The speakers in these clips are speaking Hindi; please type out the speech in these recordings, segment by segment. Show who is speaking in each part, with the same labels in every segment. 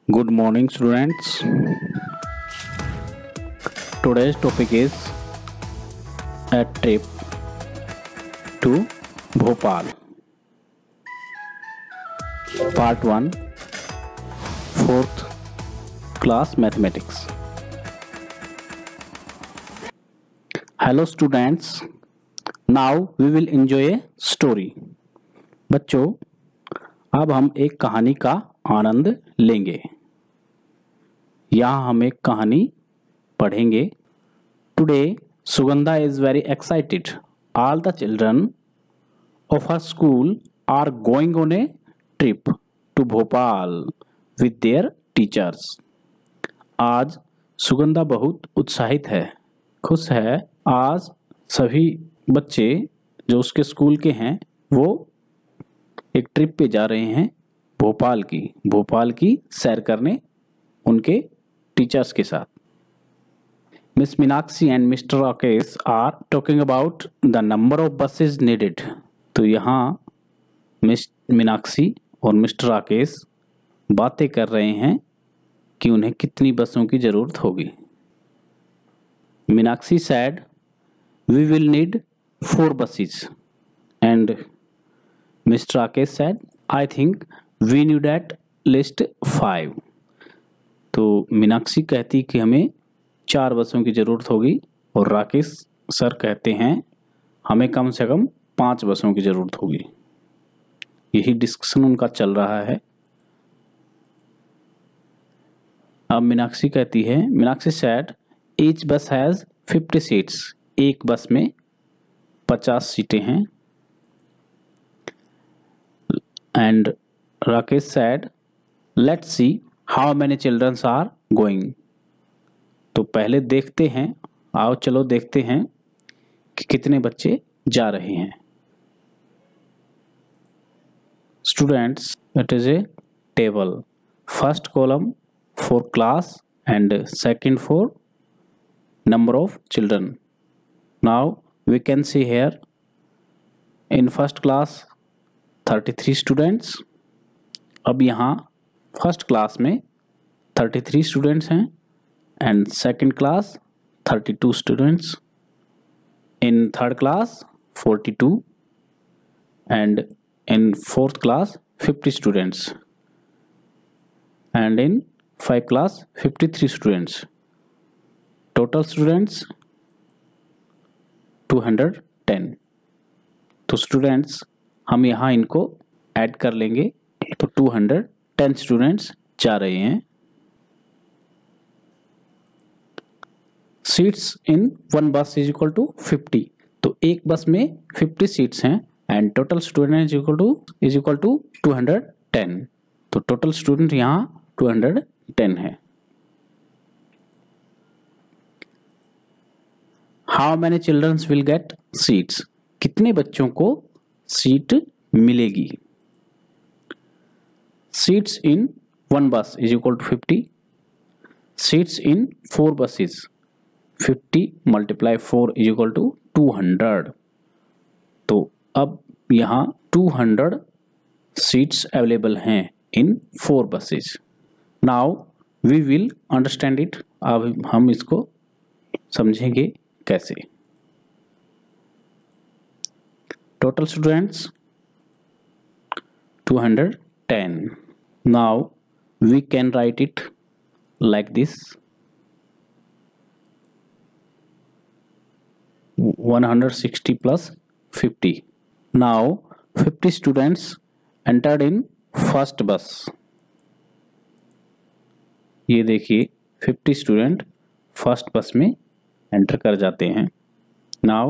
Speaker 1: Good morning, students. Today's topic is a trip to Bhopal. Part 1, 4th class mathematics. Hello, students. Now we will enjoy a story. बच्चों, अब हम एक कहानी का आनंद लेंगे। यहाँ हम एक कहानी पढ़ेंगे। Today Sugandha is very excited. All the children of her school are going on a trip to Bhopal with their teachers. आज सुगंधा बहुत उत्साहित है, खुश है। आज सभी बच्चे जो उसके स्कूल के हैं वो एक ट्रिप पे जा रहे हैं भोपाल की सैर करने उनके टीचर्स के साथ। Miss Meenakshi and mister Rakesh are talking about the number of buses needed. तो यहाँ मिस मीनाक्षी और मिस्टर राकेश बातें कर रहे हैं कि उन्हें कितनी बसों की जरूरत होगी। Meenakshi said, "We will need 4 buses," and Mr. Rakesh said, "I think we need at least 5." तो मीनाक्षी कहती कि हमें 4 बसों की ज़रूरत होगी और राकेश सर कहते हैं हमें कम से कम 5 बसों की ज़रूरत होगी। यही डिस्कशन उनका चल रहा है। अब मीनाक्षी कहती है, Meenakshi said, "Each bus has 50 seats." एक बस में 50 सीटें हैं। And Rakesh said, "Let's see how many children are going." तो पहले देखते हैं, आओ चलो देखते हैं कि कितने बच्चे जा रहे हैं। Students, it is a table. First column for class and second for number of children. Now we can see here in first class 33 students। अब यहाँ फर्स्ट क्लास में 33 स्टूडेंट्स हैं and second class 32 students. In third class 42 and in fourth class 50 students and in 5 class 53 students. Total students 210। तो स्टूडेंट्स हम यहाँ इनको ऐड कर लेंगे तो 210 स्टूडेंट्स जा रहे हैं। Seats in one bus is equal to 50। तो एक बस में 50 सीट्स हैं and total student is equal to 210। तो टोटल स्टूडेंट यहाँ 210 है। How many childrens will get seats? कितने बच्चों को सीट मिलेगी? Seats in one bus is equal to 50। Seats in 4 buses 50 × 4 is equal to 200। तो अब यहाँ 200 सीट्स अवेलेबल हैं इन 4 buses। Now we will understand it. अब हम इसको समझेंगे कैसे। Total students 210। Now we can write it like this: 160 plus 50. Now 50 students entered in first bus. ये देखिए 50 स्टूडेंट फर्स्ट बस में एंटर कर जाते हैं। Now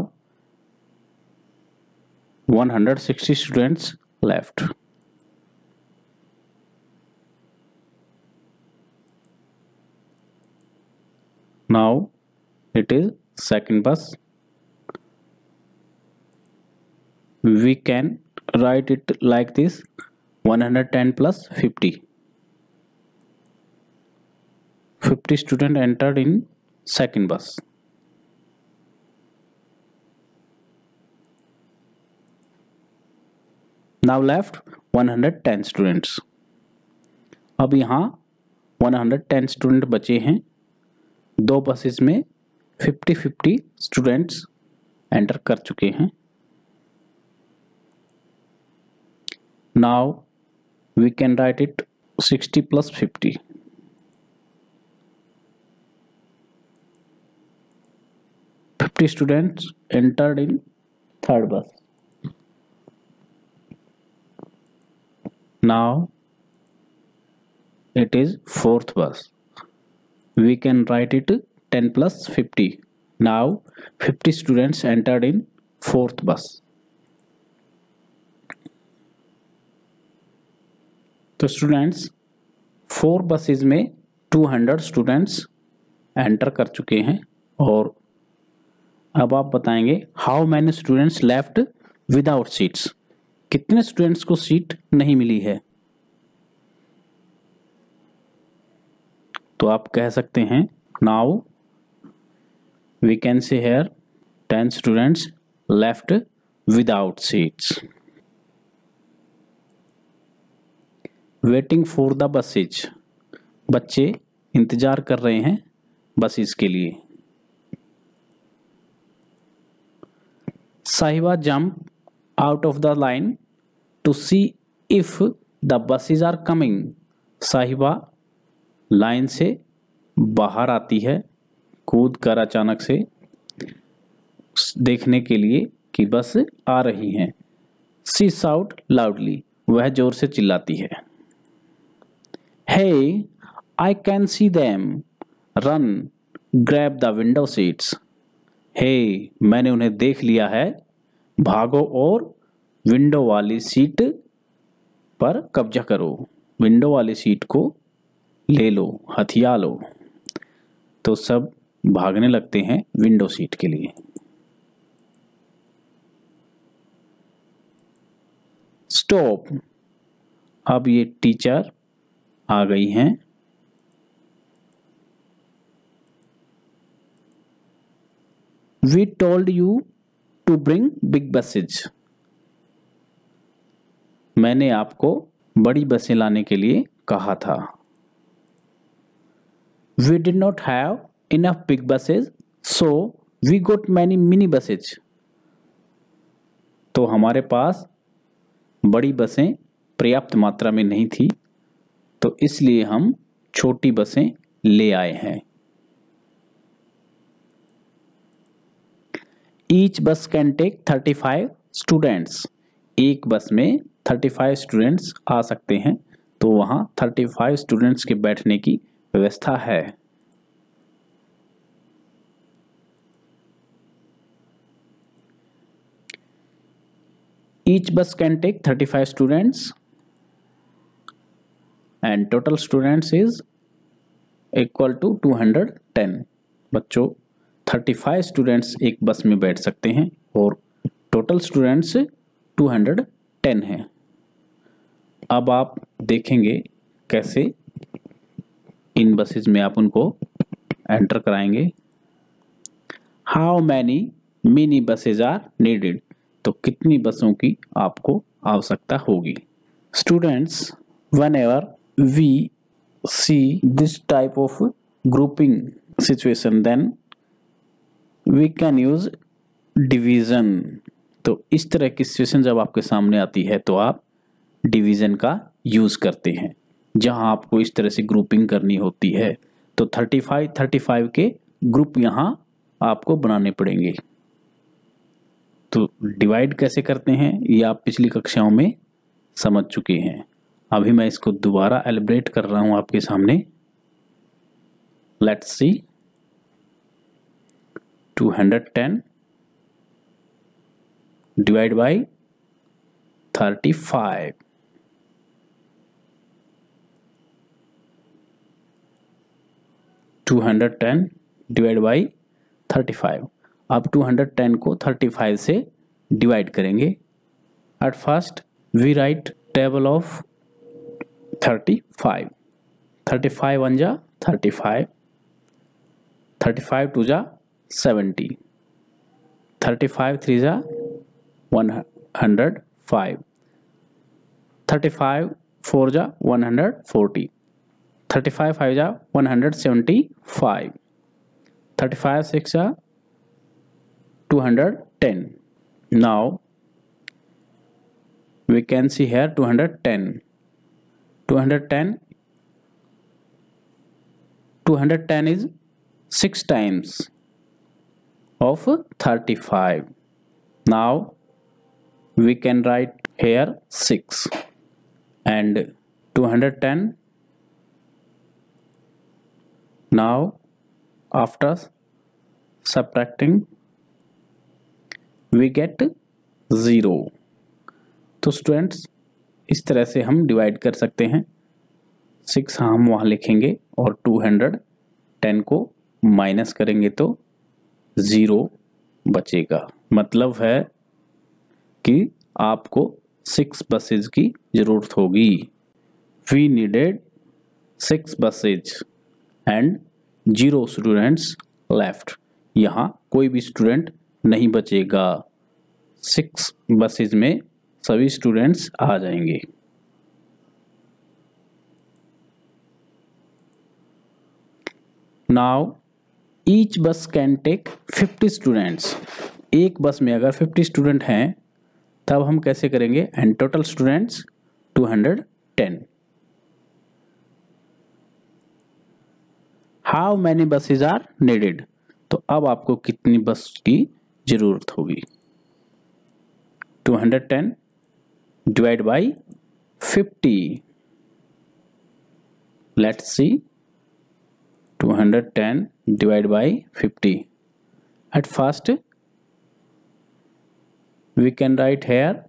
Speaker 1: 160 students left. Now it is second bus. We can write it like this: 110 plus 50. 50 students entered in second bus. Now left 110 students. अब यहाँ 110 स्टूडेंट बचे हैं। 2 बसेस में 50-50 स्टूडेंट्स एंटर कर चुके हैं। Now we can write it 60 + 50। Students entered in third bus. Now it is fourth bus. We can write it 10 + 50. Now 50 students entered in fourth bus. तो स्टूडेंट्स 4 बसेज में 200 स्टूडेंट्स एंटर कर चुके हैं। और अब आप बताएंगे how many students left without seats, कितने स्टूडेंट्स को सीट नहीं मिली है। तो आप कह सकते हैं now we can say here 10 students left without seats. Waiting for the buses, बच्चे इंतजार कर रहे हैं बसेस के लिए। Sahiba jump out of the line to see if the buses are coming. Sahiba line से बाहर आती है कूद कर अचानक से देखने के लिए कि बस आ रही हैं। शी शाउट लाउडली, वह जोर से चिल्लाती है। Hey I can see them, run grab the window seats. Hey मैंने उन्हें देख लिया है, भागो और विंडो वाली सीट पर कब्जा करो, विंडो वाली सीट को ले लो, हथिया लो। तो सब भागने लगते हैं विंडो सीट के लिए। स्टॉप, अब ये टीचर आ गई हैं। We told you to bring big buses. मैंने आपको बड़ी बसें लाने के लिए कहा था। We did not have enough big buses, so we got many mini buses. तो हमारे पास बड़ी बसें पर्याप्त मात्रा में नहीं थी, तो इसलिए हम छोटी बसें ले आए हैं। Each bus can take 35 students. एक बस में 35 स्टूडेंट्स आ सकते हैं, तो वहाँ 35 स्टूडेंट्स के बैठने की व्यवस्था है। Each bus can take 35 students and total students is equal to 210. बच्चों 35 स्टूडेंट्स एक बस में बैठ सकते हैं और टोटल स्टूडेंट्स 210 हैं। अब आप देखेंगे कैसे इन बसेज में आप उनको एंटर कराएंगे। How many mini buses are needed, तो कितनी बसों की आपको आवश्यकता होगी। Students, whenever we see this type of grouping situation then we can use division. तो इस तरह की सिचुएशन जब आपके सामने आती है तो आप डिवीज़न का यूज़ करते हैं। जहां आपको इस तरह से ग्रुपिंग करनी होती है तो 35 के ग्रुप यहाँ आपको बनाने पड़ेंगे। तो डिवाइड कैसे करते हैं ये आप पिछली कक्षाओं में समझ चुके हैं। अभी मैं इसको दोबारा एलिब्रेट कर रहा हूँ आपके सामने। Let's see 210 divide by 35। Divide by 35। अब 210 को 35 से डिवाइड करेंगे। At first we write table of 35। 35 1 जा 35, 35 2 जा 70, 35 3 जा 105, 35 4 जा 140, 35 5 जा 175, 35 6 जा 210. Now we can see here 210. 210 is 6 times of 35. Now we can write here 6 and 210. Now after subtracting we get 0. तो स्टूडेंट्स इस तरह से हम डिवाइड कर सकते हैं। 6 हम वहाँ लिखेंगे और 210 को माइनस करेंगे तो 0 बचेगा। मतलब है कि आपको 6 बसेज की ज़रूरत होगी। We needed 6 buses and 0 students left. यहाँ कोई भी स्टूडेंट नहीं बचेगा। 6 बसेज में सभी स्टूडेंट्स आ जाएंगे। नाउ ईच बस कैन टेक 50 स्टूडेंट्स। एक बस में अगर 50 स्टूडेंट हैं तब हम कैसे करेंगे? And total students 210। How many buses are needed? तो अब आपको कितनी बस की जरूरत होगी? 210 divide by 50। Let's see 210 divide by 50। At first we can write here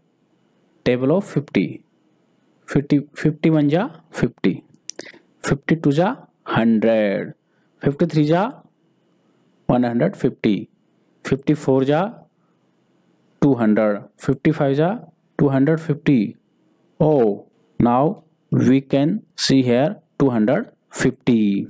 Speaker 1: table of 50. 51 जा 50, 52 जा 100, 53 जा 150, 54 जा 200, 55 जा 250. Oh, now we can see here 250.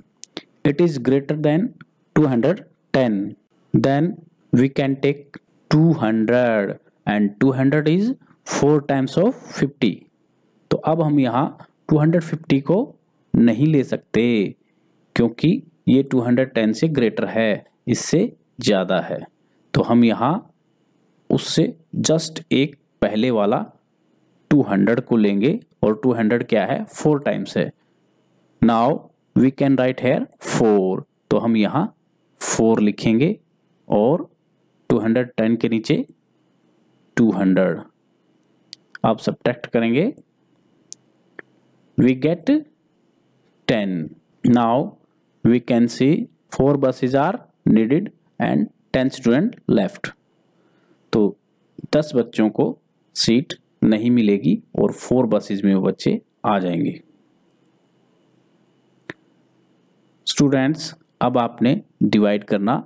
Speaker 1: It is greater than 210. Then we can take 200 and 200 is 4 times of 50. तो अब हम यहाँ 250 को नहीं ले सकते क्योंकि ये 210 से ग्रेटर है, इससे ज़्यादा है। तो हम यहाँ उससे जस्ट एक पहले वाला 200 को लेंगे और 200 क्या है? 4 टाइम्स है। Now we can write here 4। तो हम यहाँ 4 लिखेंगे और 210 के नीचे 200 आप सब्ट्रैक्ट करेंगे, we get 10। Now we can see 4 buses are needed and 10 student left. तो 10 बच्चों को सीट नहीं मिलेगी और 4 buses में वो बच्चे आ जाएंगे। स्टूडेंट्स अब आपने डिवाइड करना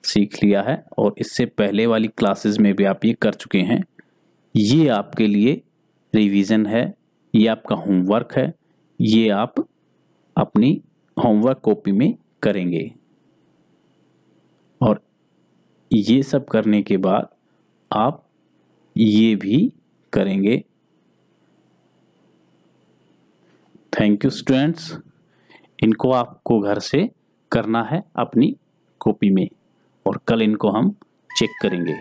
Speaker 1: सीख लिया है और इससे पहले वाली क्लासेस में भी आप ये कर चुके हैं। ये आपके लिए रिवीजन है, ये आपका होमवर्क है, ये आप अपनी होमवर्क कॉपी में करेंगे और ये सब करने के बाद आप ये भी करेंगे। Thank you students. इनको आपको घर से करना है अपनी कॉपी में और कल इनको हम चेक करेंगे।